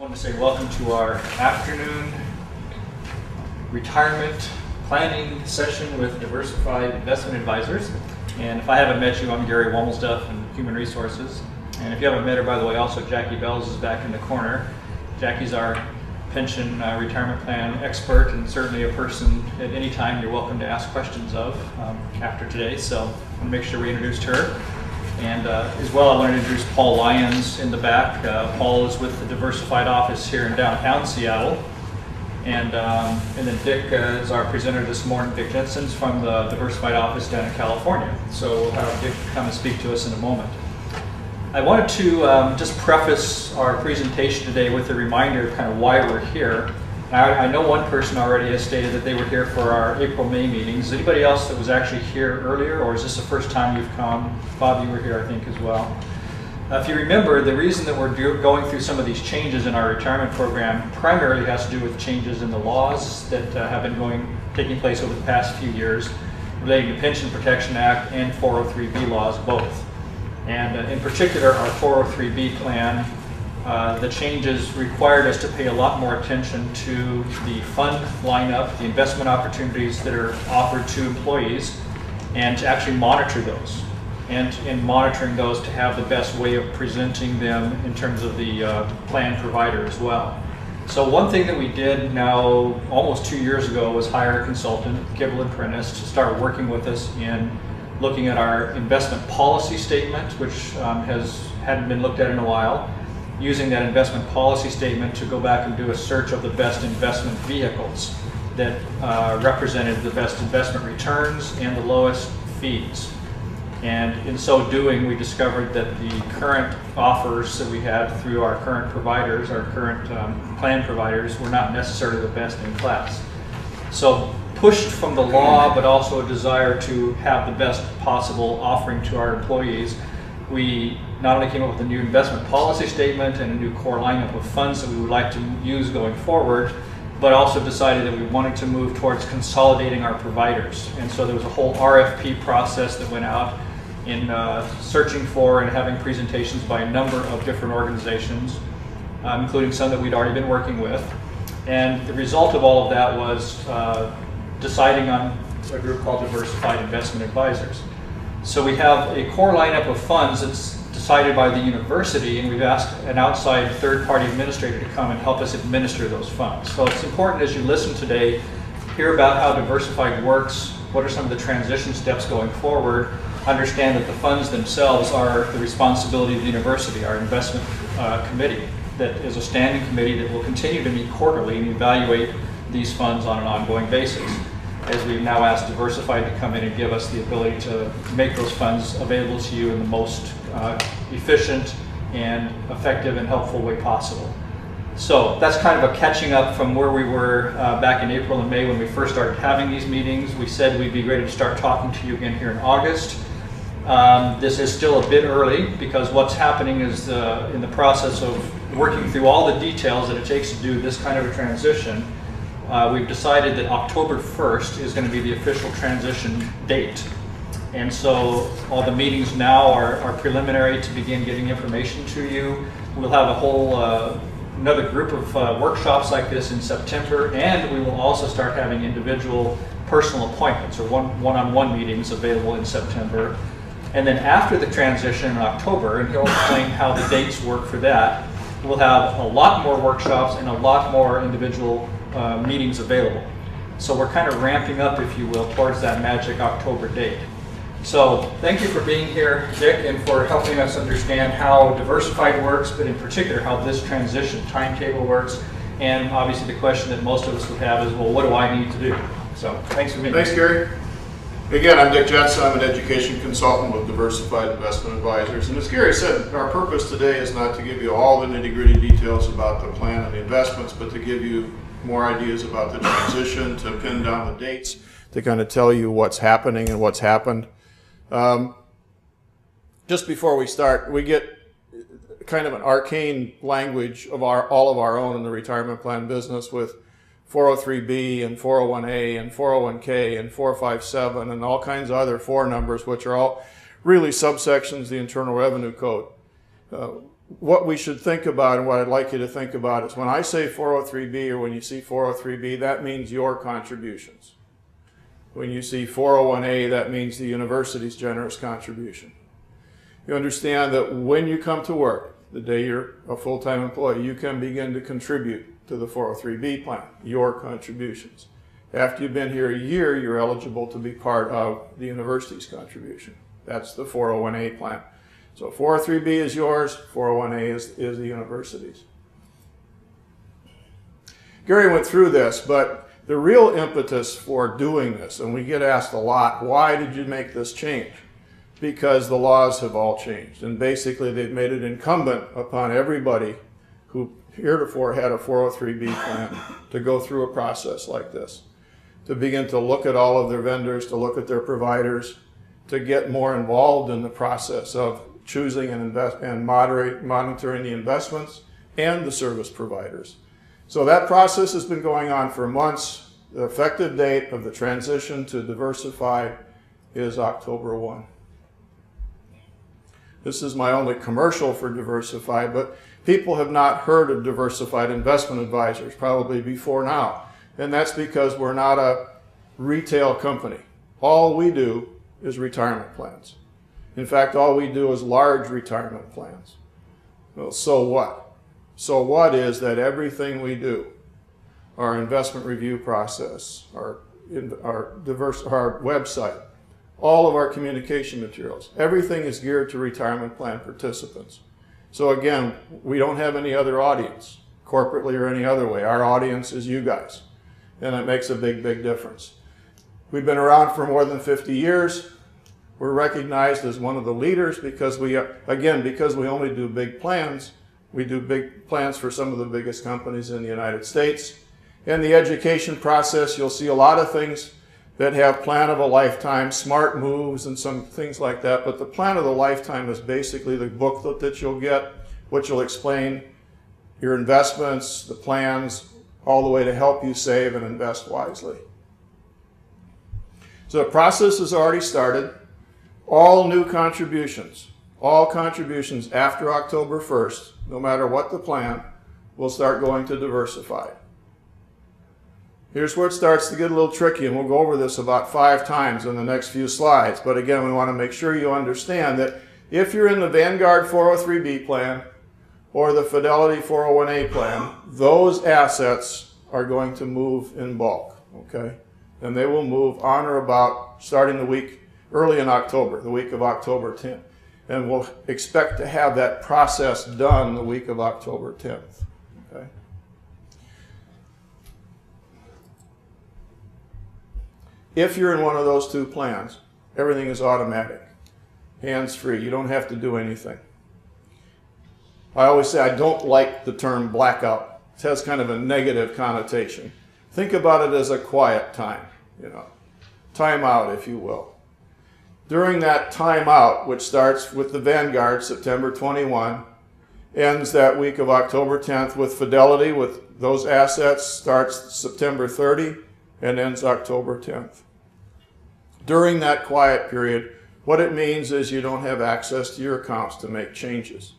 I want to say welcome to our afternoon retirement planning session with Diversified Investment Advisors. And if I haven't met you, I'm Gary Womelsduff in Human Resources. And if you haven't met her, by the way, also Jackie Bells is back in the corner. Jackie's our pension retirement plan expert, and certainly a person at any time you're welcome to ask questions of after today. So I want to make sure we introduced her. And as well, I want to introduce Paul Lyons in the back. Paul is with the Diversified office here in downtown Seattle. And then Dick is our presenter this morning. Dick Jensen's from the Diversified office down in California. So we'll have Dick come and speak to us in a moment. I wanted to just preface our presentation today with a reminder of kind of why we're here. I know one person already has stated that they were here for our April-May meetings. Is anybody else that was actually here earlier, or is this the first time you've come? Bob, you were here, I think, as well. If you remember, the reason that we're going through some of these changes in our retirement program primarily has to do with changes in the laws that have been taking place over the past few years relating to Pension Protection Act and 403B laws both. And in particular, our 403B plan, the changes required us to pay a lot more attention to the fund lineup, the investment opportunities that are offered to employees, and to actually monitor those. And in monitoring those, to have the best way of presenting them in terms of the plan provider as well. So one thing that we did now almost 2 years ago was hire a consultant, Kibble & Prentice, to start working with us in looking at our investment policy statement, which hadn't been looked at in a while, using that investment policy statement to go back and do a search of the best investment vehicles that represented the best investment returns and the lowest fees. And in so doing, we discovered that the current offers that we had through our current providers, our current plan providers, were not necessarily the best in class. So pushed from the law, but also a desire to have the best possible offering to our employees, we not only came up with a new investment policy statement and a new core lineup of funds that we would like to use going forward, but also decided that we wanted to move towards consolidating our providers. And so there was a whole RFP process that went out in searching for and having presentations by a number of different organizations, including some that we'd already been working with. And the result of all of that was deciding on a group called Diversified Investment Advisors. So we have a core lineup of funds that's decided by the university, and we've asked an outside third-party administrator to come and help us administer those funds. So it's important as you listen today, hear about how Diversified works, what are some of the transition steps going forward, understand that the funds themselves are the responsibility of the university, our investment committee, that is a standing committee that will continue to meet quarterly and evaluate these funds on an ongoing basis, as we've now asked Diversified to come in and give us the ability to make those funds available to you in the most efficient and effective and helpful way possible. So that's kind of a catching up from where we were back in April and May when we first started having these meetings. We said we'd be ready to start talking to you again here in August. This is still a bit early because what's happening is in the process of working through all the details that it takes to do this kind of a transition. We've decided that October 1st is going to be the official transition date. And so all the meetings now are preliminary to begin getting information to you. We'll have a whole another group of workshops like this in September, and we will also start having individual personal appointments or one-on-one meetings available in September. And then after the transition in October, and he'll explain how the dates work for that, we'll have a lot more workshops and a lot more individual meetings available. So we're kind of ramping up, if you will, towards that magic October date. So thank you for being here, Dick, and for helping us understand how Diversified works, but in particular how this transition timetable works. And obviously the question that most of us would have is, well, what do I need to do? So thanks for being here. Thanks, Gary. Again, I'm Dick Jensen. I'm an education consultant with Diversified Investment Advisors. And as Gary said, our purpose today is not to give you all the nitty-gritty details about the plan and the investments, but to give you more ideas about the transition, to pin down the dates, to kind of tell you what's happening and what's happened. Just before we start, we get kind of an arcane language of all of our own in the retirement plan business with 403B and 401A and 401K and 457 and all kinds of other 4 numbers, which are all really subsections of the Internal Revenue Code. what we should think about and what I'd like you to think about is when I say 403B or when you see 403B, that means your contributions. When you see 401A, that means the university's generous contribution. You understand that when you come to work, the day you're a full-time employee, you can begin to contribute to the 403B plan, your contributions. After you've been here a year, you're eligible to be part of the university's contribution. That's the 401A plan. So 403B is yours, 401A is the university's. Gary went through this, but the real impetus for doing this, and we get asked a lot, why did you make this change? Because the laws have all changed, and basically they've made it incumbent upon everybody who heretofore had a 403B plan to go through a process like this, to begin to look at all of their vendors, to look at their providers, to get more involved in the process of choosing and monitoring the investments and the service providers. So that process has been going on for months. The effective date of the transition to Diversified is October 1. This is my only commercial for Diversified, but people have not heard of Diversified Investment Advisors probably before now. And that's because we're not a retail company. All we do is retirement plans. In fact, all we do is large retirement plans. Well, so what? So what is that everything we do, our investment review process, our website, all of our communication materials, everything is geared to retirement plan participants. So again, we don't have any other audience, corporately or any other way. Our audience is you guys, and it makes a big, big difference. We've been around for more than 50 years. We're recognized as one of the leaders because because we only do big plans. We do big plans for some of the biggest companies in the United States. In the education process, you'll see a lot of things that have plan of a lifetime, smart moves and some things like that. But the plan of the lifetime is basically the booklet that you'll get, which will explain your investments, the plans, all the way to help you save and invest wisely. So the process has already started. All new contributions, all contributions after October 1st, no matter what the plan, will start going to Diversified. Here's where it starts to get a little tricky, and we'll go over this about 5 times in the next few slides. But again, we want to make sure you understand that if you're in the Vanguard 403B plan or the Fidelity 401A plan, those assets are going to move in bulk, okay? And they will move on or about starting the week early in October, the week of October 10th. And we'll expect to have that process done the week of October 10th, okay? If you're in one of those 2 plans, everything is automatic, hands-free. You don't have to do anything. I always say I don't like the term blackout. It has kind of a negative connotation. Think about it as a quiet time, time out, if you will. During that time out, which starts with the Vanguard, September 21, ends that week of October 10th with Fidelity, with those assets, starts September 30 and ends October 10th. During that quiet period, what it means is you don't have access to your accounts to make changes.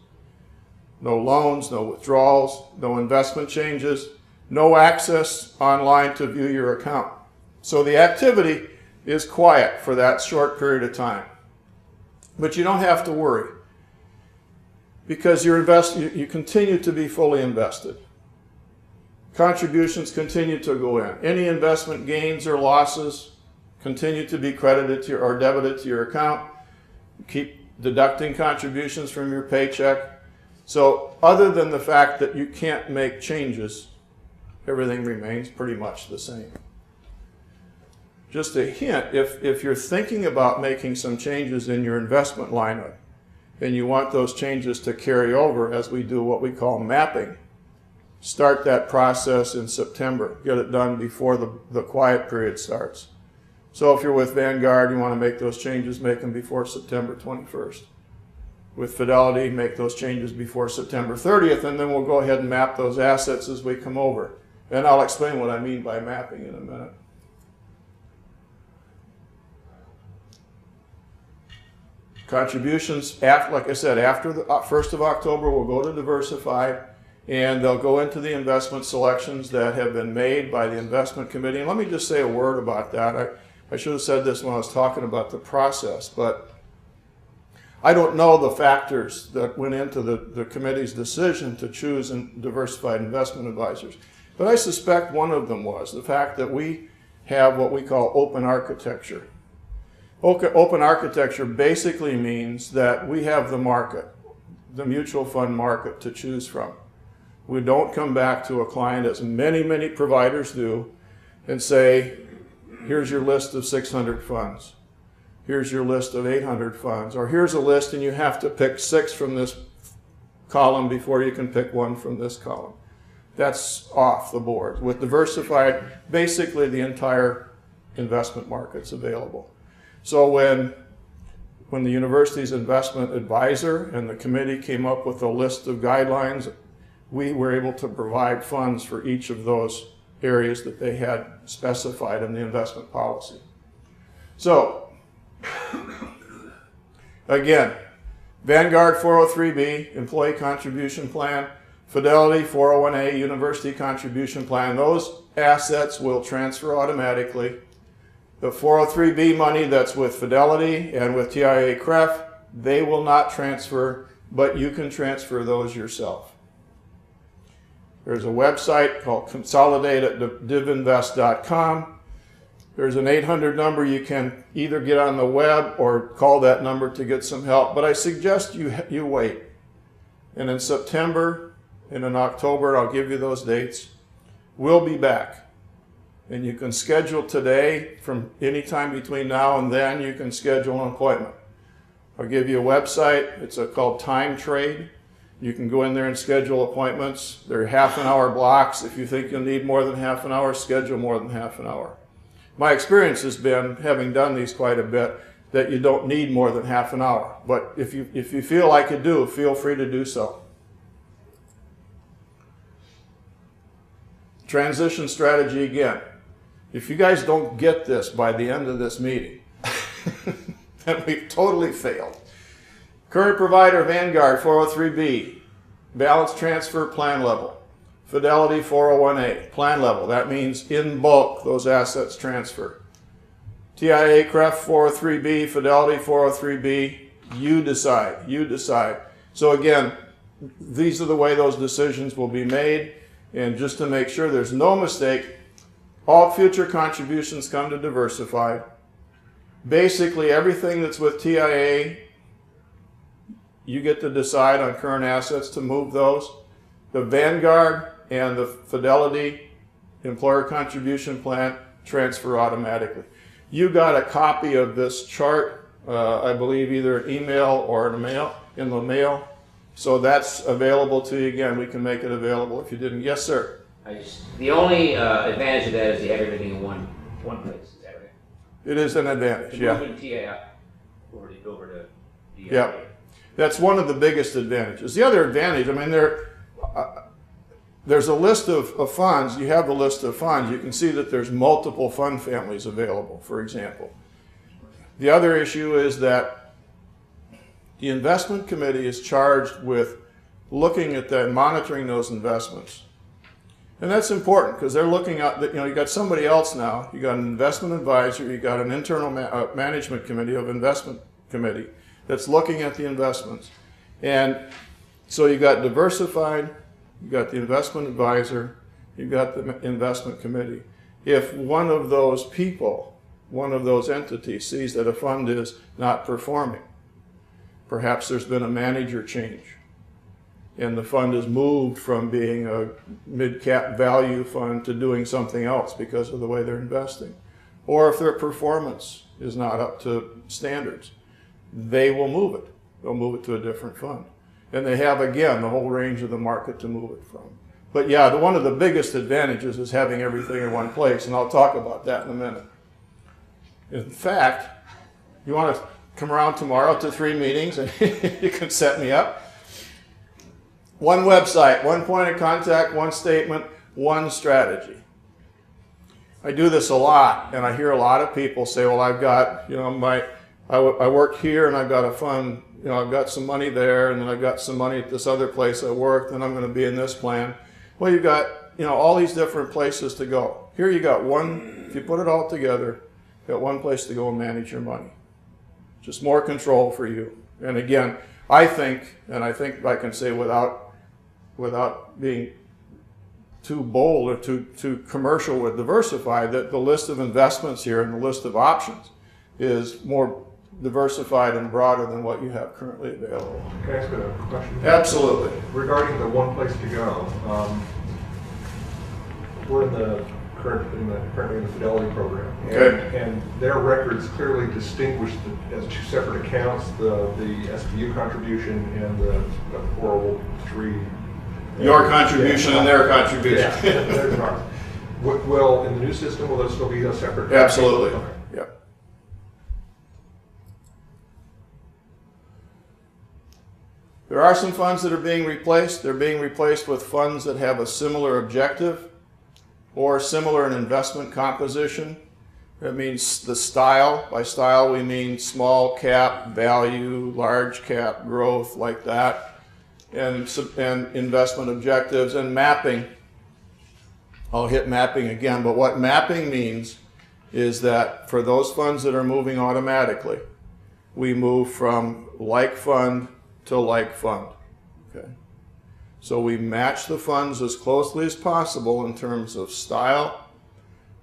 No loans, no withdrawals, no investment changes, no access online to view your account. So the activity is quiet for that short period of time. But you don't have to worry because you continue to be fully invested. Contributions continue to go in. Any investment gains or losses continue to be credited to or debited to your account. Keep deducting contributions from your paycheck. So other than the fact that you can't make changes, everything remains pretty much the same. Just a hint, if you're thinking about making some changes in your investment lineup and you want those changes to carry over as we do what we call mapping, start that process in September. Get it done before the quiet period starts. So if you're with Vanguard, you want to make those changes, make them before September 21st. With Fidelity, make those changes before September 30th, and then we'll go ahead and map those assets as we come over. And I'll explain what I mean by mapping in a minute. Contributions, like I said, after the 1st of October, will go to Diversified, and they'll go into the investment selections that have been made by the investment committee. And let me just say a word about that. I should have said this when I was talking about the process, but I don't know the factors that went into the committee's decision to choose diversified investment advisors. But I suspect one of them was the fact that we have what we call open architecture. Open architecture basically means that we have the market, the mutual fund market, to choose from. We don't come back to a client, as many providers do, and say, here's your list of 600 funds. Here's your list of 800 funds. Or here's a list and you have to pick 6 from this column before you can pick 1 from this column. That's off the board. With Diversified, basically the entire investment market's available. So when the university's investment advisor and the committee came up with a list of guidelines, we were able to provide funds for each of those areas that they had specified in the investment policy. So, again, Vanguard 403B, Employee Contribution Plan, Fidelity 401A, University Contribution Plan, those assets will transfer automatically. The 403B money that's with Fidelity and with TIAA-CREF, they will not transfer, but you can transfer those yourself. There's a website called consolidate@divinvest.com. There's an 800 number. You can either get on the web or call that number to get some help. But I suggest you wait. And in September and in October, I'll give you those dates, we'll be back. And you can schedule today. From any time between now and then, you can schedule an appointment. I'll give you a website. It's called Time Trade. You can go in there and schedule appointments. They're half-an-hour blocks. If you think you'll need more than half an hour, schedule more than half an hour. My experience has been, having done these quite a bit, that you don't need more than half an hour. But if you feel like you do, feel free to do so. Transition strategy again. If you guys don't get this by the end of this meeting, then we've totally failed. Current provider, Vanguard 403B, balance transfer plan level. Fidelity 401A, plan level. That means in bulk those assets transfer. TIAA-CREF 403B, Fidelity 403B, you decide. You decide. So again, these are the way those decisions will be made. And just to make sure there's no mistake, all future contributions come to Diversified. Basically, everything that's with TIA, you get to decide on current assets to move those. The Vanguard and the Fidelity Employer Contribution Plan transfer automatically. You got a copy of this chart, I believe either an email or in the mail. So that's available to you. Again, we can make it available if you didn't. Yes, sir. The only advantage of that is you have everything in one place. Is that right? It is an advantage, yeah. Moving TAI over to DIA. Yeah, that's one of the biggest advantages. The other advantage, I mean, there's a list of funds. You have a list of funds. You can see that there's multiple fund families available, for example. The other issue is that the investment committee is charged with looking at that and monitoring those investments. And that's important because they're looking at, you got somebody else now. You got an investment advisor. You got an internal management committee of investment committee that's looking at the investments. And so you got Diversified, you got the investment advisor, you got the investment committee. If one of those people, one of those entities sees that a fund is not performing, perhaps there's been a manager change, and the fund is moved from being a mid-cap value fund to doing something else because of the way they're investing. Or if their performance is not up to standards, they will move it. They'll move it to a different fund. And they have, again, the whole range of the market to move it from. But yeah, one of the biggest advantages is having everything in one place, and I'll talk about that in a minute. In fact, you want to come around tomorrow to 3 meetings and you can set me up. One website, one point of contact, one statement, one strategy. I do this a lot, and I hear a lot of people say, well, I've got, I worked here and I've got a fund, you know, I've got some money there, and then I've got some money at this other place I worked, and I'm going to be in this plan. Well, you've got, you know, all these different places to go. Here you got one, if you put it all together, you got one place to go and manage your money. Just more control for you. And again, I think I can say without being too bold or too commercial with Diversified, that the list of investments here and the list of options is more diversified and broader than what you have currently available. Can I ask a question? Absolutely. Regarding the one place to go, we're currently in the Fidelity program. Okay. And their records clearly distinguish as two separate accounts, the SBU contribution and the 403. Your contribution and their contribution. Yeah, there's ours. Well, in the new system, will those still be a separate? Absolutely. Okay. Yeah. There are some funds that are being replaced. They're being replaced with funds that have a similar objective or similar in investment composition. That means the style. By style, we mean small cap, value, large cap, growth, like that, and investment objectives and mapping. I'll hit mapping again, but what mapping means is that for those funds that are moving automatically, we move from like fund to like fund. Okay. So we match the funds as closely as possible in terms of style,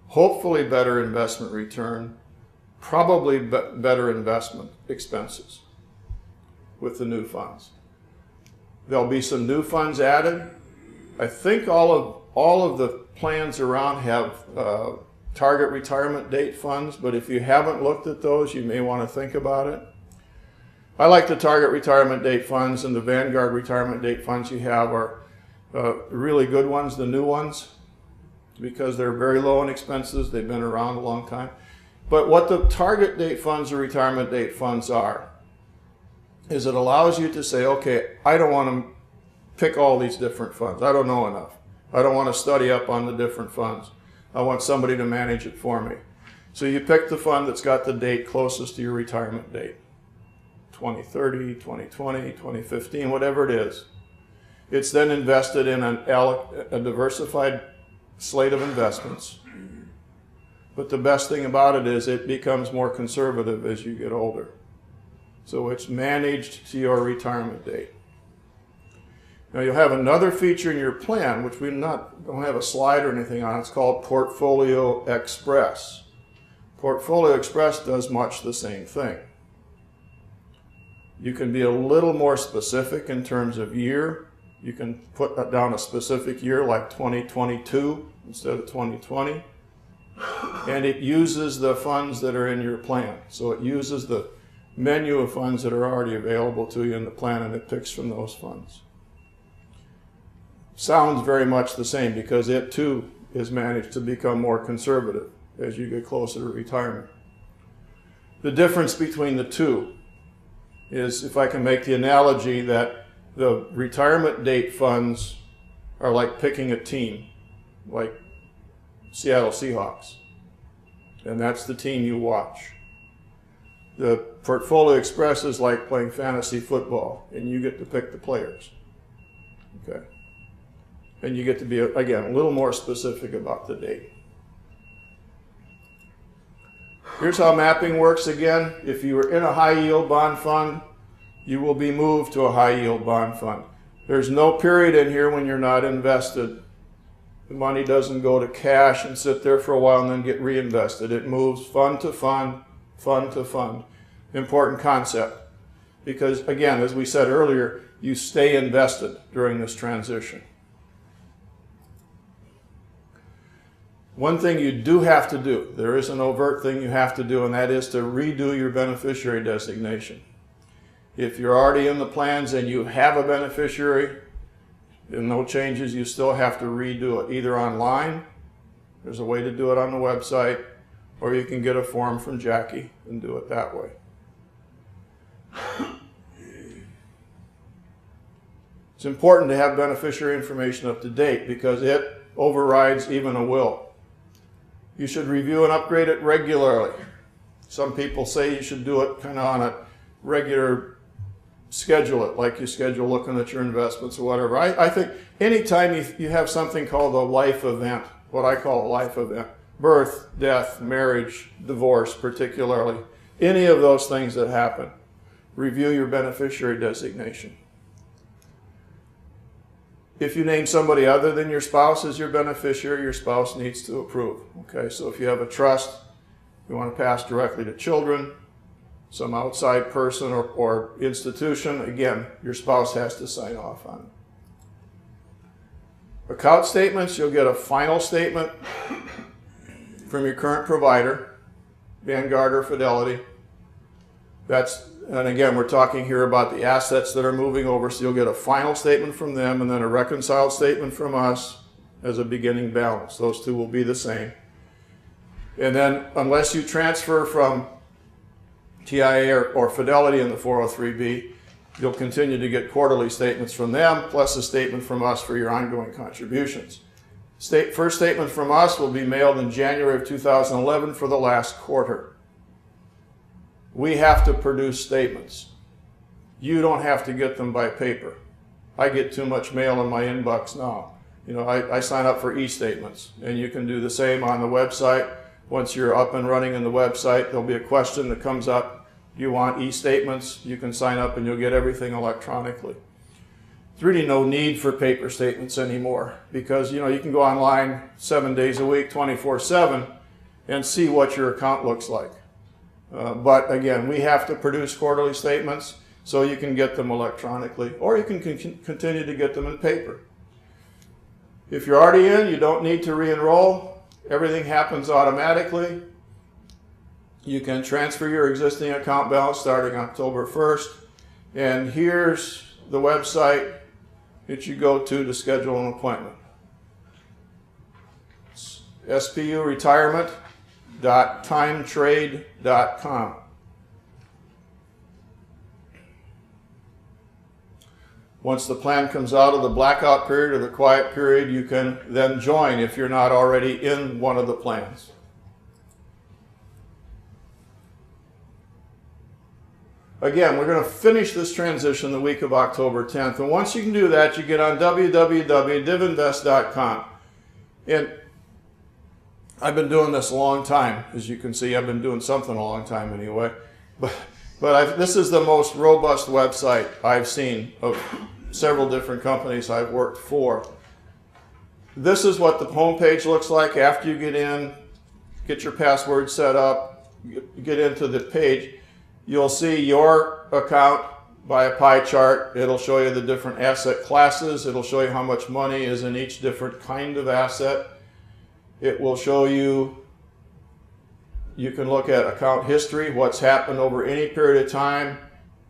hopefully better investment return, probably better investment expenses with the new funds. There'll be some new funds added. I think all of the plans around have target retirement date funds, but if you haven't looked at those, you may want to think about it. I like the target retirement date funds, and the Vanguard retirement date funds you have are really good ones, the new ones, because they're very low in expenses. They've been around a long time. But what the target date funds or retirement date funds are is it allows you to say, okay, I don't want to pick all these different funds. I don't know enough. I don't want to study up on the different funds. I want somebody to manage it for me. So you pick the fund that's got the date closest to your retirement date. 2030, 2020, 2015, whatever it is. It's then invested in a diversified slate of investments. But the best thing about it is it becomes more conservative as you get older. So it's managed to your retirement date. Now you'll have another feature in your plan, which we don't have a slide or anything on. It's called Portfolio Express. Portfolio Express does much the same thing. You can be a little more specific in terms of year. You can put down a specific year like 2022 instead of 2020. And it uses the funds that are in your plan. So it uses the menu of funds that are already available to you in the plan, and it picks from those funds. Sounds very much the same because it too is managed to become more conservative as you get closer to retirement. The difference between the two is, if I can make the analogy, that the retirement date funds are like picking a team, like Seattle Seahawks, and that's the team you watch. The Portfolio Express is like playing fantasy football, and you get to pick the players. Okay. And you get to be, again, a little more specific about the date. Here's how mapping works again. If you were in a high yield bond fund, you will be moved to a high yield bond fund. There's no period in here when you're not invested. The money doesn't go to cash and sit there for a while and then get reinvested. It moves fund to fund, fund to fund. Important concept. Because again, as we said earlier, you stay invested during this transition. One thing you do have to do, there is an overt thing you have to do, and that is to redo your beneficiary designation. If you're already in the plans and you have a beneficiary and no changes, you still have to redo it, either online, there's a way to do it on the website, or you can get a form from Jackie and do it that way. It's important to have beneficiary information up to date because it overrides even a will. You should review and upgrade it regularly. Some people say you should do it kind of on a regular schedule, it like you schedule looking at your investments or whatever. I think anytime you have something called a life event, what I call a life event, birth, death, marriage, divorce particularly, any of those things that happen, review your beneficiary designation. If you name somebody other than your spouse as your beneficiary, your spouse needs to approve. Okay, so if you have a trust, you want to pass directly to children, some outside person or institution, again, your spouse has to sign off on it. Account statements, you'll get a final statement from your current provider, Vanguard or Fidelity. And again, we're talking here about the assets that are moving over, so you'll get a final statement from them and then a reconciled statement from us as a beginning balance. Those two will be the same. And then, unless you transfer from TIA or Fidelity in the 403B, you'll continue to get quarterly statements from them, plus a statement from us for your ongoing contributions. First statement from us will be mailed in January of 2011 for the last quarter. We have to produce statements. You don't have to get them by paper. I get too much mail in my inbox now. You know, I sign up for e-statements, and you can do the same on the website. Once you're up and running in the website, there'll be a question that comes up. Do you want e-statements? You can sign up and you'll get everything electronically. There's really no need for paper statements anymore because, you know, you can go online 7 days a week, 24/7, and see what your account looks like. But again, we have to produce quarterly statements so you can get them electronically, or you can continue to get them in paper. If you're already in, you don't need to re-enroll. Everything happens automatically. You can transfer your existing account balance starting October 1st. And here's the website that you go to schedule an appointment. It's spuretirement.timetrade.com. Once the plan comes out of the blackout period or the quiet period, you can then join if you're not already in one of the plans. Again, we're going to finish this transition the week of October 10th. And once you can do that, you get on www.divinvest.com. And I've been doing this a long time. As you can see, I've been doing something a long time anyway. But this is the most robust website I've seen of several different companies I've worked for. This is what the homepage looks like after you get in, get your password set up, get into the page. You'll see your account by a pie chart. It'll show you the different asset classes. It'll show you how much money is in each different kind of asset. It will show you, you can look at account history, what's happened over any period of time.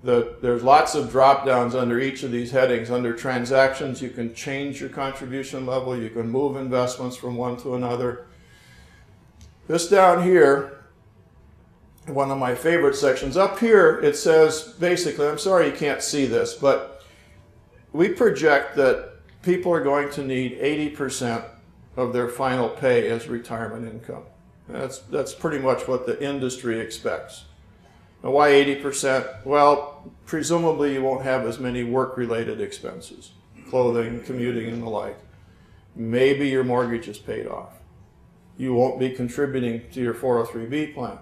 There's lots of drop downs under each of these headings. Under transactions, you can change your contribution level. You can move investments from one to another. This down here, one of my favorite sections. Up here, it says, basically, I'm sorry you can't see this, but we project that people are going to need 80% of their final pay as retirement income. That's pretty much what the industry expects. Now, why 80%? Well, presumably you won't have as many work-related expenses, clothing, commuting, and the like. Maybe your mortgage is paid off. You won't be contributing to your 403B plan.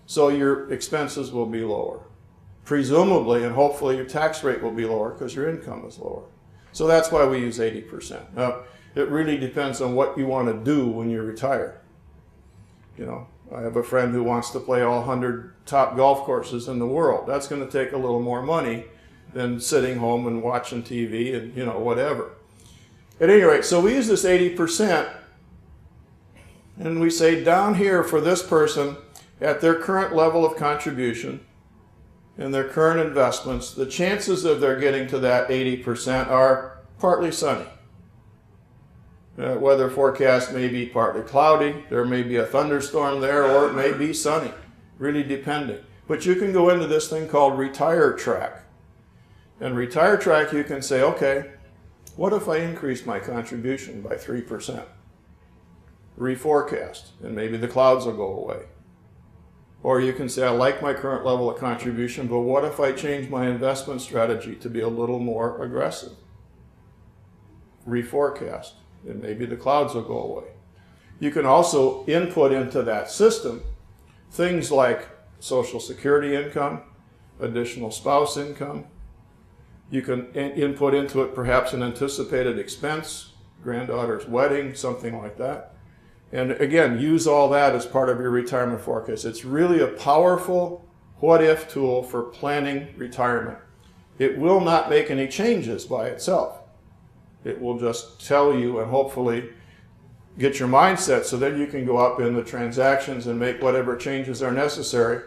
So your expenses will be lower. Presumably, and hopefully, your tax rate will be lower because your income is lower. So that's why we use 80%. Now, it really depends on what you want to do when you retire. You know, I have a friend who wants to play all 100 top golf courses in the world. That's going to take a little more money than sitting home and watching TV and, you know, whatever. At any rate, so we use this 80%, and we say down here for this person, at their current level of contribution and their current investments, the chances of their getting to that 80% are partly sunny. Weather forecast may be partly cloudy, there may be a thunderstorm there, or it may be sunny, really depending. But you can go into this thing called Retire Track. And Retire Track, you can say, okay, what if I increase my contribution by 3%? Reforecast, and maybe the clouds will go away. Or you can say, I like my current level of contribution, but what if I change my investment strategy to be a little more aggressive? Reforecast, and maybe the clouds will go away. You can also input into that system things like Social Security income, additional spouse income. You can input into it perhaps an anticipated expense, granddaughter's wedding, something like that. And again, use all that as part of your retirement forecast. It's really a powerful what-if tool for planning retirement. It will not make any changes by itself. It will just tell you and hopefully get your mindset so that you can go up in the transactions and make whatever changes are necessary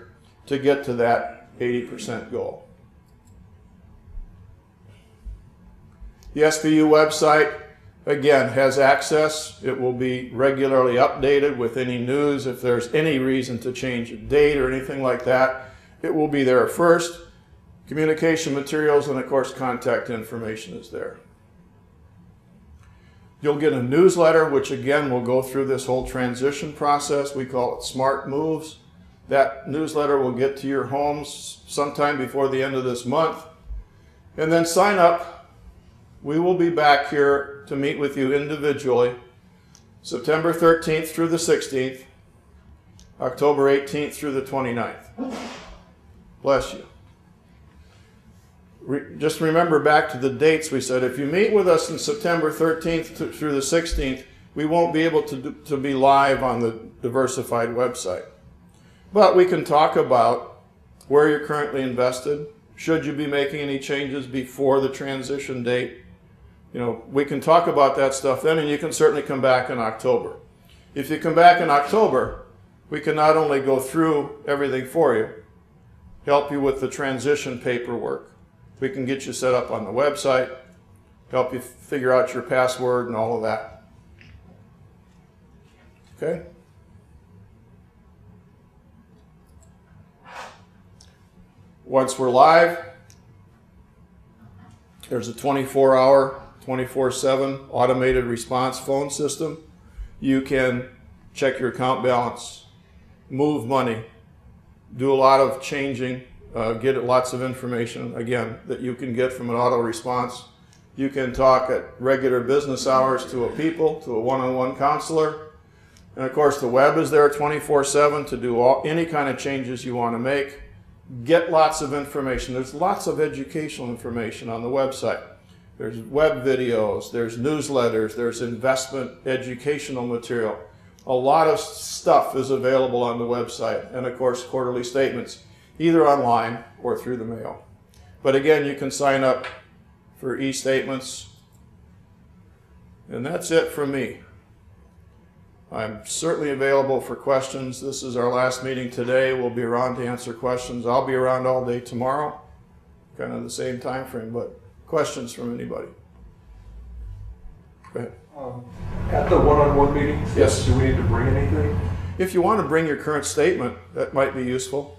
to get to that 80% goal. The SBU website, again, has access. It will be regularly updated with any news. If there's any reason to change a date or anything like that, it will be there first. Communication materials and, of course, contact information is there. You'll get a newsletter, which again will go through this whole transition process. We call it Smart Moves. That newsletter will get to your homes sometime before the end of this month. And then sign up. We will be back here to meet with you individually September 13th through the 16th, October 18th through the 29th. Bless you. Just remember back to the dates we said. If you meet with us on September 13th through the 16th, we won't be able to be live on the Diversified website. But we can talk about where you're currently invested. Should you be making any changes before the transition date? You know, we can talk about that stuff then, and you can certainly come back in October. If you come back in October, we can not only go through everything for you, help you with the transition paperwork. We can get you set up on the website, help you figure out your password and all of that. Okay? Once we're live, there's a 24-hour, 24/7 automated response phone system. You can check your account balance, move money, do a lot of changing, get lots of information, again, that you can get from an auto response. You can talk at regular business hours to a one-on-one counselor. And of course, the web is there 24/7 to do any kind of changes you want to make. Get lots of information. There's lots of educational information on the website. There's web videos, there's newsletters, there's investment educational material. A lot of stuff is available on the website. And of course, quarterly statements, either online or through the mail. But again, you can sign up for e-statements. And that's it from me. I'm certainly available for questions. This is our last meeting today. We'll be around to answer questions. I'll be around all day tomorrow, kind of the same time frame, but questions from anybody? Go ahead. At the one-on-one meetings, Yes. do we need to bring anything? If you want to bring your current statement, that might be useful.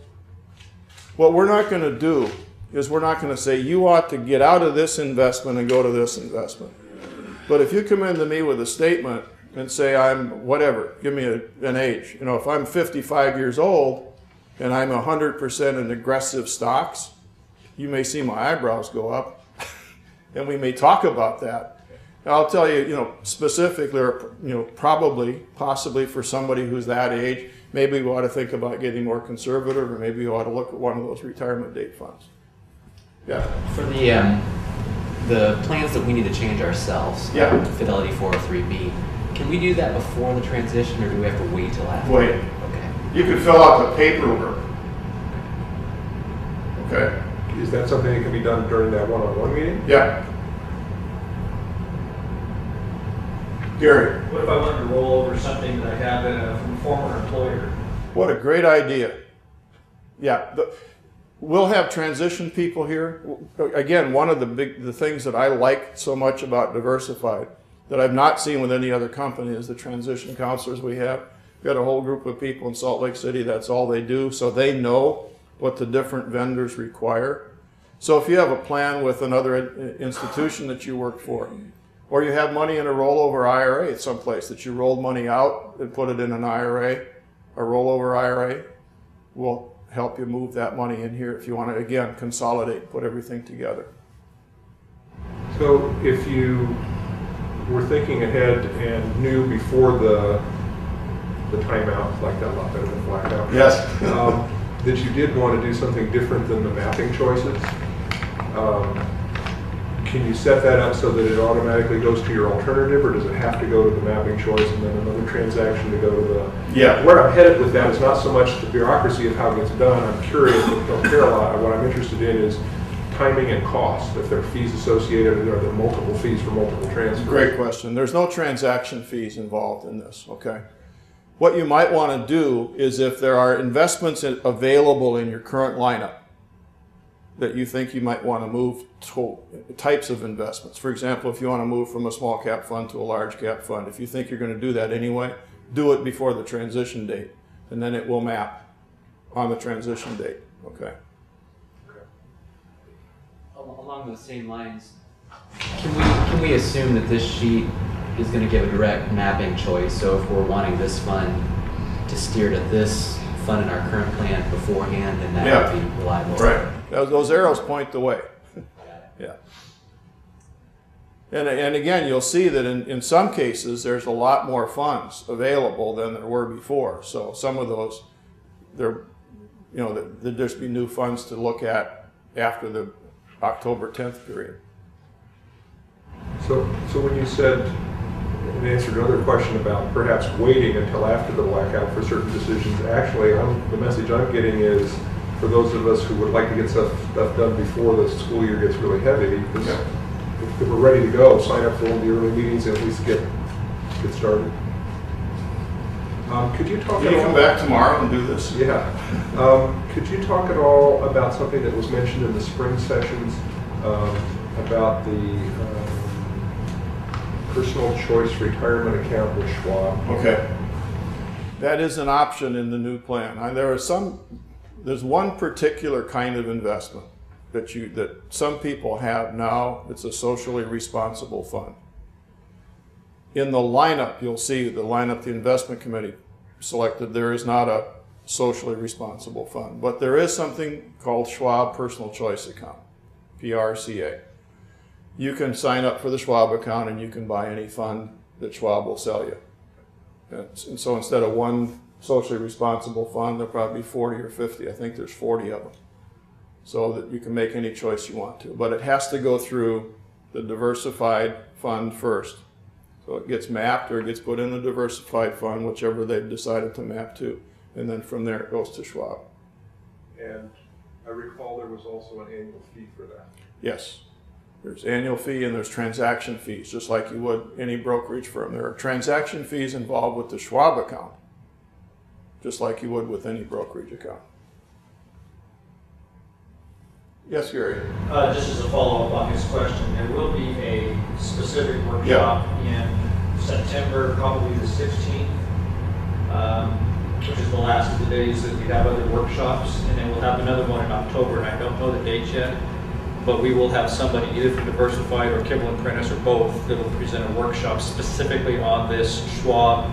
What we're not going to do is we're not going to say, you ought to get out of this investment and go to this investment. But if you come in to me with a statement and say, I'm whatever, give me an age. You know, if I'm 55 years old and I'm 100% in aggressive stocks, you may see my eyebrows go up. And we may talk about that. And I'll tell you, you know, specifically, or, you know, probably, possibly for somebody who's that age, maybe we ought to think about getting more conservative, or maybe you ought to look at one of those retirement date funds. Yeah. For the plans that we need to change ourselves, Yeah. Fidelity 403B, can we do that before the transition, or do we have to wait till after? Wait. Okay. You can fill out the paperwork. Okay? Is that something that can be done during that one-on-one meeting? Yeah. Gary. What if I wanted to roll over something that I have from a former employer? What a great idea. Yeah, we'll have transition people here. Again, one of the things that I like so much about Diversified that I've not seen with any other company is the transition counselors we have. We've got a whole group of people in Salt Lake City, that's all they do, so they know what the different vendors require. So if you have a plan with another institution that you work for, or you have money in a rollover IRA at some place that you rolled money out and put it in an IRA, a rollover IRA, we'll help you move that money in here if you want to, again, consolidate, put everything together. So if you were thinking ahead and knew before the timeout, like that a lot better than blackout. Yes. That you did want to do something different than the mapping choices, can you set that up so that it automatically goes to your alternative, or does it have to go to the mapping choice and then another transaction to go to the... Yeah. Where I'm headed with that is not so much the bureaucracy of how it gets done. I'm curious, but don't care a lot. What I'm interested in is timing and cost. If there are fees associated, or are there multiple fees for multiple transfers? Great question. There's no transaction fees involved in this, okay? What you might want to do is, if there are investments available in your current lineup that you think you might want to move to, types of investments. For example, if you want to move from a small cap fund to a large cap fund, if you think you're going to do that anyway, do it before the transition date, and then it will map on the transition date, okay? Along those same lines, can we assume that this sheet is going to give a direct mapping choice? So if we're wanting this fund to steer to this fund in our current plan beforehand, then that would be reliable. Right. Those arrows point the way. Yeah. And again, you'll see that in some cases there's a lot more funds available than there were before. So some of those, there'd just be new funds to look at after the October 10th period. So when you said, in answer to another question about perhaps waiting until after the blackout for certain decisions, actually the message I'm getting is, for those of us who would like to get stuff done before the school year gets really heavy, because if we're ready to go, sign up for one of the early meetings and at least get started. Could you talk? Can you come back tomorrow and do this? Yeah. Could you talk at all about something that was mentioned in the spring sessions about the personal choice retirement account with Schwab? Okay. That is an option in the new plan. There's one particular kind of investment that some people have now. It's a socially responsible fund. In the lineup, you'll see the lineup the investment committee selected, there is not a socially responsible fund, but there is something called Schwab Personal Choice Account, PRCA. You can sign up for the Schwab account and you can buy any fund that Schwab will sell you. And so instead of one socially responsible fund, there'll probably be 40 or 50. I think there's 40 of them. So that you can make any choice you want to. But it has to go through the diversified fund first. So it gets mapped or it gets put in the diversified fund, whichever they've decided to map to. And then from there it goes to Schwab. And I recall there was also an annual fee for that. Yes. There's annual fee and there's transaction fees, just like you would any brokerage firm. There are transaction fees involved with the Schwab account, just like you would with any brokerage account. Yes, Gary? Just as a follow-up on his question, there will be a specific workshop in September, probably the 16th, which is the last of the days that we have other workshops, and then we'll have another one in October, and I don't know the date yet, but we will have somebody either from Diversified or Kibble and Prentice or both that will present a workshop specifically on this Schwab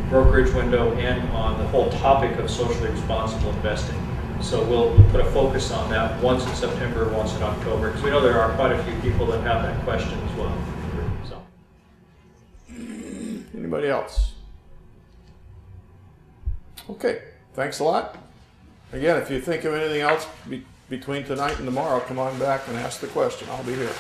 brokerage window and on the whole topic of socially responsible investing. So we'll put a focus on that once in September, once in October, because we know there are quite a few people that have that question as well. So. Anybody else? Okay, thanks a lot. Again, if you think of anything else between tonight and tomorrow, come on back and ask the question. I'll be here.